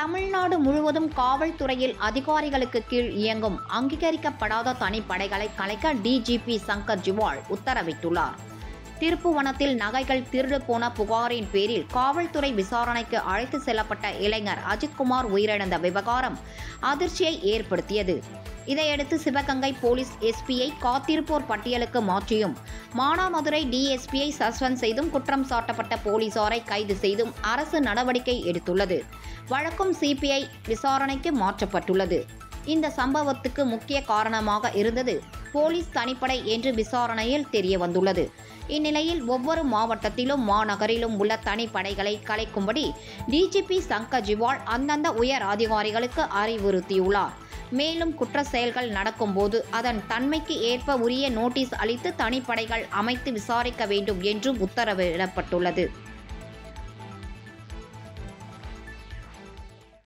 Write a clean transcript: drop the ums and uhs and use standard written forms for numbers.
தமிழ்நாடு முழுவதும் காவல்துறையில் அதிகாரிகளுக்கு கீழ் இயங்கும் அங்கீகரிக்கப்படாத தனிப்படைகளை கலைக்க டிஜிபி சங்கர் ஜிவால் உத்தரவிட்டுள்ளார். திருப்புவனத்தில் நகைகள் திருடு போன புகாரின் பேரில் காவல்துறை விசாரணைக்கு அழைத்து செல்லப்பட்ட இளைஞர் அஜித்குமார் உயிரிழந்த விவகாரம் அதிர்ச்சியை ஏற்படுத்தியது. இதையடுத்து சிவகங்கை போலீஸ் எஸ்பியை காத்திருப்போர் பட்டியலுக்கு மாற்றியும் மானாமதுரை டிஎஸ்பியை சஸ்பெண்ட் செய்தும் குற்றம் சாட்டப்பட்ட போலீசாரை கைது செய்தும் அரசு நடவடிக்கை எடுத்துள்ளது. வழக்கும் சிபிஐ விசாரணைக்கு மாற்றப்பட்டுள்ளது. இந்த சம்பவத்துக்கு முக்கிய காரணமாக இருந்தது போலீஸ் தனிப்படை என்று விசாரணையில் தெரிய வந்துள்ளது. இந்நிலையில் ஒவ்வொரு மாவட்டத்திலும் மாநகரிலும் உள்ள தனிப்படைகளை கலைக்கும்படி டிஜிபி சங்கர் ஜிவால் அந்தந்த உயர் அதிகாரிகளுக்கு அறிவுறுத்தியுள்ளார். மேலும் குற்ற செயல்கள் நடக்கும்போது அதன் தன்மைக்கு ஏற்ப உரிய நோட்டீஸ் அளித்து தனிப்படைகள் அமைத்து விசாரிக்க வேண்டும் என்றும் உத்தரவிடப்பட்டுள்ளது.